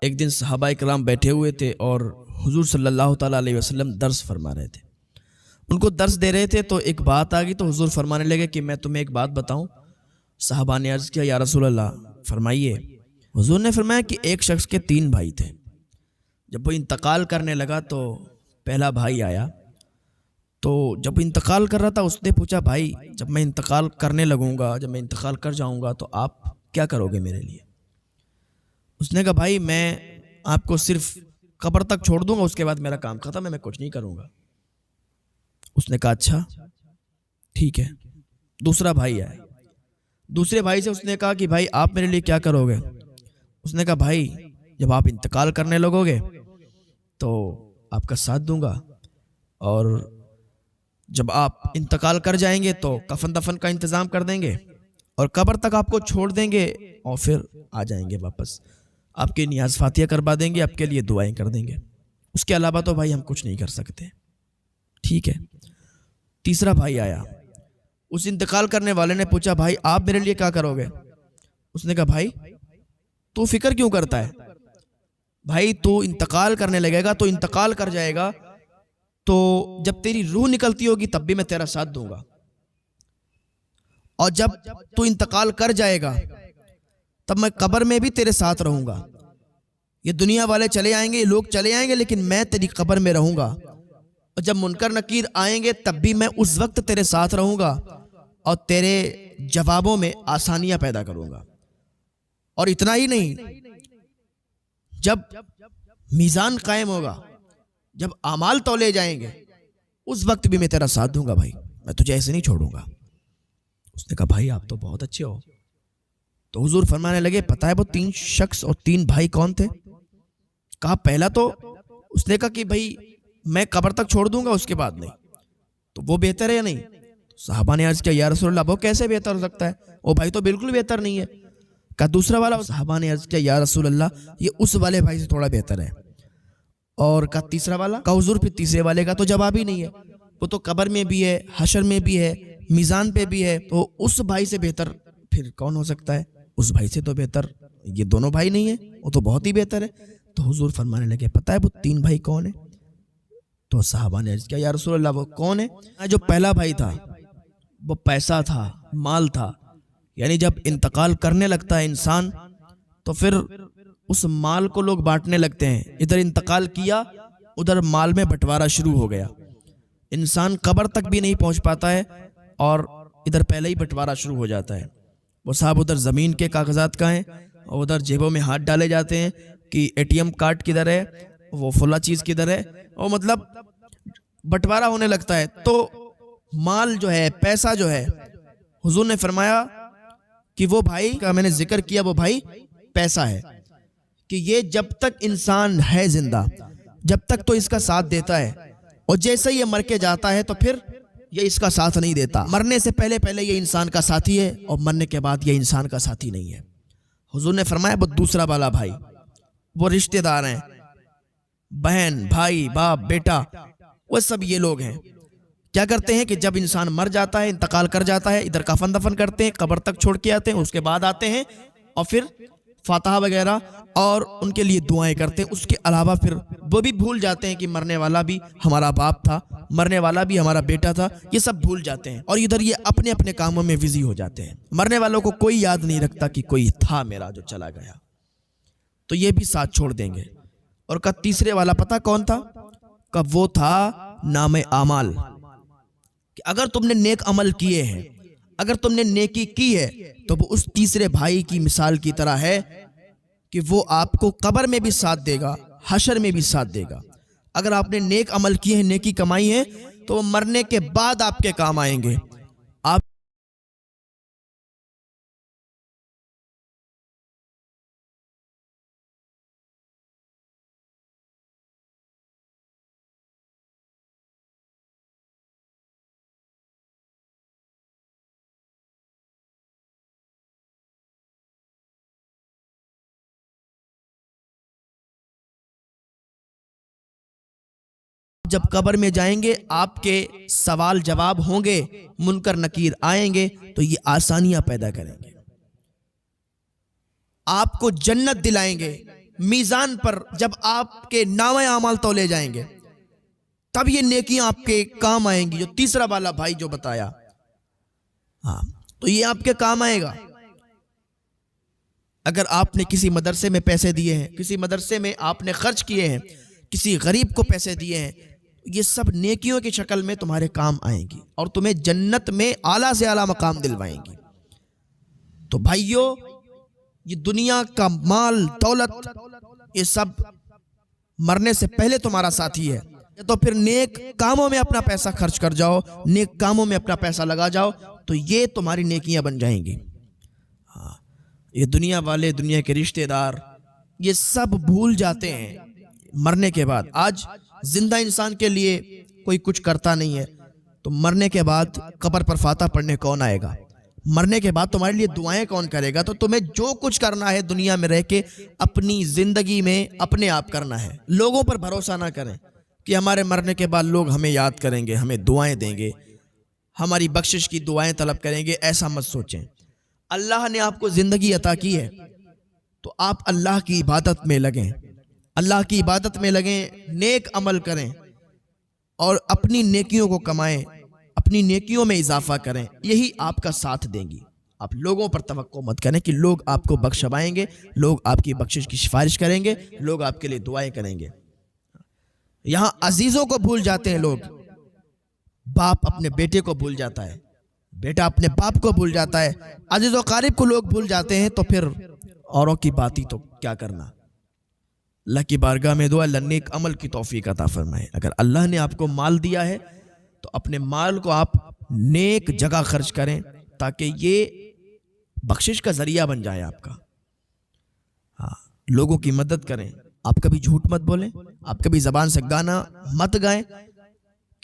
ایک دن صحابہ کرام بیٹھے ہوئے تھے اور حضور صلی اللہ تعالیٰ علیہ وسلم درس فرما رہے تھے. ان کو درس دے رہے تھے تو ایک بات آ گئی تو حضور فرمانے لگے کہ میں تمہیں ایک بات بتاؤں. صحابہ نے عرض کیا یا رسول اللہ فرمائیے. حضور نے فرمایا کہ ایک شخص کے 3 بھائی تھے. جب وہ انتقال کرنے لگا تو پہلا بھائی آیا. تو جب انتقال کر رہا تھا اس نے پوچھا بھائی جب میں انتقال کرنے لگوں گا، جب میں انتقال کر جاؤں گا تو آپ کیا کرو گے میرے لیے؟ اس نے کہا بھائی میں آپ کو صرف قبر تک چھوڑ دوں گا، اس کے بعد میرا کام ختم ہے، میں کچھ نہیں کروں گا. اس نے کہا اچھا ٹھیک ہے. دوسرا بھائی آیا. دوسرے بھائی سے اس نے کہا کہ بھائی آپ میرے لیے کیا کرو گے؟ اس نے کہا بھائی جب آپ انتقال کرنے لگو گے تو آپ کا ساتھ دوں گا، اور جب آپ انتقال کر جائیں گے تو کفن دفن کا انتظام کر دیں گے اور قبر تک آپ کو چھوڑ دیں گے اور پھر آ جائیں گے واپس، آپ کی نیاز فاتحہ کروا دیں گے، آپ کے لیے دعائیں کر دیں گے. اس کے علاوہ تو بھائی ہم کچھ نہیں کر سکتے. ٹھیک ہے. تیسرا بھائی آیا. اس انتقال کرنے والے نے پوچھا بھائی آپ میرے لیے کیا کرو گے؟ اس نے کہا بھائی تو فکر کیوں کرتا ہے؟ بھائی تو انتقال کرنے لگے گا تو انتقال کر جائے گا، تو جب تیری روح نکلتی ہوگی تب بھی میں تیرا ساتھ دوں گا، اور جب تو انتقال کر جائے گا تب میں قبر میں بھی تیرے ساتھ رہوں گا. یہ دنیا والے چلے آئیں گے، یہ لوگ چلے آئیں گے، لیکن میں تیری قبر میں رہوں گا، اور جب منکر نکیر آئیں گے تب بھی میں اس وقت تیرے ساتھ رہوں گا اور تیرے جوابوں میں آسانیاں پیدا کروں گا. اور اتنا ہی نہیں، جب میزان قائم ہوگا، جب اعمال تولے جائیں گے اس وقت بھی میں تیرا ساتھ دوں گا، بھائی میں تجھے ایسے نہیں چھوڑوں گا. اس نے کہا بھائی آپ تو بہت اچھے ہو. تو حضور فرمانے لگے پتہ ہے وہ 3 شخص اور 3 بھائی کون تھے؟ کہا پہلا تو اس نے کہا کہ بھائی میں قبر تک چھوڑ دوں گا، اس کے بعد نہیں. تو وہ بہتر ہے یا نہیں؟ صحابہ نے عرض کیا یا رسول اللہ وہ کیسے بہتر ہو سکتا ہے؟ وہ بھائی تو بالکل بہتر نہیں ہے. کہا دوسرا والا؟ صحابہ نے عرض کیا یا رسول اللہ یہ اس والے بھائی سے تھوڑا بہتر ہے. اور کہا تیسرا والا؟ کہا حضور پھر تیسرے والے کا تو جواب ہی نہیں ہے، وہ تو قبر میں بھی ہے، حشر میں بھی ہے، میزان پہ بھی ہے، تو اس بھائی سے بہتر پھر کون ہو سکتا ہے؟ اس بھائی سے تو بہتر یہ دونوں بھائی نہیں ہیں، وہ تو بہت ہی بہتر ہے. تو حضور فرمانے لگے پتہ ہے وہ 3 بھائی کون ہیں؟ تو صحابہ نے عرض کیا یا رسول اللہ وہ کون ہے؟ جو پہلا بھائی تھا وہ پیسہ تھا، مال تھا. یعنی جب انتقال کرنے لگتا ہے انسان تو پھر اس مال کو لوگ بانٹنے لگتے ہیں. ادھر انتقال کیا ادھر مال میں بٹوارا شروع ہو گیا، انسان قبر تک بھی نہیں پہنچ پاتا ہے اور ادھر پہلے ہی بٹوارا شروع ہو جاتا ہے. وہ صاحب ادھر زمین کے کاغذات کا ہیں اور ادھر جیبوں میں ہاتھ ڈالے جاتے ہیں کہ ATM کارڈ کدھر ہے، وہ فلاں چیز کدھر ہے، اور مطلب بٹوارا ہونے لگتا ہے. تو مال جو ہے، پیسہ جو ہے، حضور نے فرمایا کہ وہ بھائی کا میں نے ذکر کیا، وہ بھائی پیسہ ہے کہ یہ جب تک انسان ہے زندہ، جب تک تو اس کا ساتھ دیتا ہے، اور جیسے یہ مر کے جاتا ہے تو پھر یہ اس کا ساتھ نہیں دیتا. مرنے سے پہلے یہ انسان کا ساتھی ہے اور مرنے کے بعد یہ انسان کا ساتھی نہیں ہے. حضور نے فرمایا وہ دوسرا والا بھائی، وہ رشتہ دار ہیں، بہن، بھائی، باپ، بیٹا، وہ سب یہ لوگ ہیں. کیا کرتے ہیں کہ جب انسان مر جاتا ہے، انتقال کر جاتا ہے، ادھر کفن دفن کرتے ہیں، قبر تک چھوڑ کے آتے ہیں، اس کے بعد آتے ہیں اور پھر فاتحہ وغیرہ اور ان کے لیے دعائیں کرتے ہیں. اس کے علاوہ پھر وہ بھی بھول جاتے ہیں کہ مرنے والا بھی ہمارا باپ تھا، مرنے والا بھی ہمارا بیٹا تھا، یہ سب بھول جاتے ہیں اور ادھر یہ اپنے اپنے کاموں میں بزی ہو جاتے ہیں. مرنے والوں کو کوئی یاد نہیں رکھتا کہ کوئی تھا میرا جو چلا گیا، تو یہ بھی ساتھ چھوڑ دیں گے. اور کہا تیسرے والا پتہ کون تھا؟ کہ وہ تھا نام اعمال، کہ اگر تم نے نیک عمل کیے ہیں، اگر تم نے نیکی کی ہے تو وہ اس تیسرے بھائی کی مثال کی طرح ہے کہ وہ آپ کو قبر میں بھی ساتھ دے گا، حشر میں بھی ساتھ دے گا. اگر آپ نے نیک عمل کیے ہیں، نیکی کمائی ہے، تو وہ مرنے کے بعد آپ کے کام آئیں گے. آپ جب قبر میں جائیں گے آپ کے سوال جواب ہوں گے، منکر نکیر آئیں گے تو یہ آسانیاں پیدا کریں گے، آپ کو جنت دلائیں گے، میزان پر جب آپ کے نامہ اعمال تولے جائیں گے تب یہ نیکیاں آپ کے کام آئیں گی. جو تیسرا والا بھائی جو بتایا، ہاں تو یہ آپ کے کام آئے گا. اگر آپ نے کسی مدرسے میں پیسے دیے ہیں، کسی مدرسے میں آپ نے خرچ کیے ہیں، کسی غریب کو پیسے دیے ہیں، یہ سب نیکیوں کی شکل میں تمہارے کام آئیں گی اور تمہیں جنت میں اعلیٰ سے اعلیٰ مقام دلوائیں گی. تو بھائیو، یہ دنیا کا مال دولت یہ سب مرنے سے پہلے تمہارا ساتھی ہے. تو پھر نیک کاموں میں اپنا پیسہ خرچ کر جاؤ، نیک کاموں میں اپنا پیسہ لگا جاؤ، تو یہ تمہاری نیکیاں بن جائیں گی. یہ دنیا والے، دنیا کے رشتہ دار، یہ سب بھول جاتے ہیں مرنے کے بعد. آج زندہ انسان کے لیے کوئی کچھ کرتا نہیں ہے، تو مرنے کے بعد قبر پر فاتحہ پڑھنے کون آئے گا؟ مرنے کے بعد تمہارے لیے دعائیں کون کرے گا؟ تو تمہیں جو کچھ کرنا ہے دنیا میں رہ کے اپنی زندگی میں اپنے آپ کرنا ہے. لوگوں پر بھروسہ نہ کریں کہ ہمارے مرنے کے بعد لوگ ہمیں یاد کریں گے، ہمیں دعائیں دیں گے، ہماری بخشش کی دعائیں طلب کریں گے. ایسا مت سوچیں. اللہ نے آپ کو زندگی عطا کی ہے تو آپ اللہ کی عبادت میں لگیں، اللہ کی عبادت میں لگیں، نیک عمل کریں اور اپنی نیکیوں کو کمائیں، اپنی نیکیوں میں اضافہ کریں. یہی آپ کا ساتھ دیں گی. آپ لوگوں پر توقع مت کریں کہ لوگ آپ کو بخشوائیں گے، لوگ آپ کی بخشش کی سفارش کریں گے، لوگ آپ کے لیے دعائیں کریں گے. یہاں عزیزوں کو بھول جاتے ہیں لوگ. باپ اپنے بیٹے کو بھول جاتا ہے، بیٹا اپنے باپ کو بھول جاتا ہے، عزیز و قارب کو لوگ بھول جاتے ہیں، تو پھر اوروں کی بات ہی تو کیا کرنا. اللہ کی بارگاہ میں دعا، اللہ نیک عمل کی توفیق عطا فرمائے. اگر اللہ نے آپ کو مال دیا ہے تو اپنے مال کو آپ نیک جگہ خرچ کریں تاکہ یہ بخشش کا ذریعہ بن جائے آپ کا. ہاں، لوگوں کی مدد کریں. آپ کبھی جھوٹ مت بولیں، آپ کبھی زبان سے گانا مت گائیں.